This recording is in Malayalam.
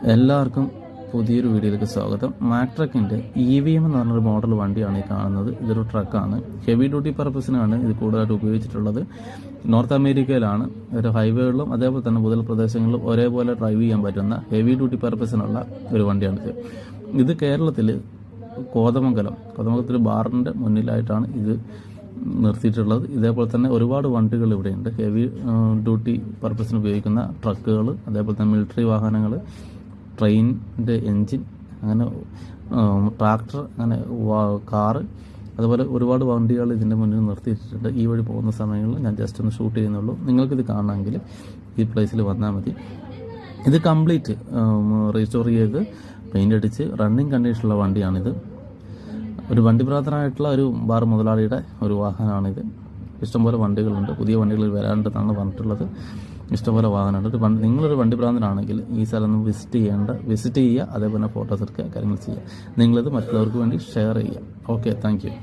എല്ലാവർക്കും പുതിയൊരു വീഡിയോയിലേക്ക് സ്വാഗതം. മാക്ട്രക്കിൻ്റെ EVM എന്ന് പറഞ്ഞൊരു മോഡൽ വണ്ടിയാണ് ഈ കാണുന്നത്. ഇതൊരു ട്രക്കാണ്. ഹെവി ഡ്യൂട്ടി പർപ്പസിനാണ് ഇത് കൂടുതലായിട്ട് ഉപയോഗിച്ചിട്ടുള്ളത്. നോർത്ത് അമേരിക്കയിലാണ് ഒരു ഹൈവേകളിലും അതേപോലെ തന്നെ മുതൽ പ്രദേശങ്ങളിലും ഒരേപോലെ ഡ്രൈവ് ചെയ്യാൻ പറ്റുന്ന ഹെവി ഡ്യൂട്ടി പർപ്പസിനുള്ള ഒരു വണ്ടിയാണിത്. ഇത് കേരളത്തിൽ കോതമംഗലത്തിൽ ബാറിൻ്റെ മുന്നിലായിട്ടാണ് ഇത് നിർത്തിയിട്ടുള്ളത്. ഇതേപോലെ തന്നെ ഒരുപാട് വണ്ടികൾ ഇവിടെയുണ്ട്. ഹെവി ഡ്യൂട്ടി പർപ്പസിന് ഉപയോഗിക്കുന്ന ട്രക്കുകൾ, അതേപോലെ തന്നെ മിലിറ്ററി വാഹനങ്ങൾ, ട്രെയിനിൻ്റെ എൻജിൻ, അങ്ങനെ ട്രാക്ടർ, അങ്ങനെ കാറ്, അതുപോലെ ഒരുപാട് വണ്ടികൾ ഇതിൻ്റെ മുന്നിൽ നിർത്തിയിട്ടുണ്ട്. ഈ വഴി പോകുന്ന സമയങ്ങളിൽ ഞാൻ ജസ്റ്റ് ഒന്ന് ഷൂട്ട് ചെയ്യുന്നുള്ളൂ. നിങ്ങൾക്കിത് കാണണമെങ്കിൽ ഈ പ്ലേസിൽ വന്നാൽ മതി. ഇത് കംപ്ലീറ്റ് റീസ്റ്റോർ ചെയ്ത് പെയിൻ്റ് അടിച്ച് റണ്ണിങ് കണ്ടീഷനുള്ള വണ്ടിയാണിത്. ഒരു വണ്ടിപ്രാന്തനായിട്ടുള്ള ഒരു ബാർ മുതലാളിയുടെ ഒരു വാഹനമാണിത്. ഇഷ്ടംപോലെ വണ്ടികളുണ്ട്, പുതിയ വണ്ടികൾ വരാണ്ടെന്നാണ് പറഞ്ഞിട്ടുള്ളത്. ഇഷ്ടംപോലെ വാഹനമുണ്ട്. നിങ്ങളൊരു വണ്ടിപ്രാന്തനാണെങ്കിൽ ഈ സ്ഥലം വിസിറ്റ് ചെയ്യുക, അതേപോലെ ഫോട്ടോസ് എടുക്കുക, കാര്യങ്ങൾ ചെയ്യുക. നിങ്ങളിത് മറ്റുള്ളവർക്ക് വേണ്ടി ഷെയർ ചെയ്യുക. Okay, thank you.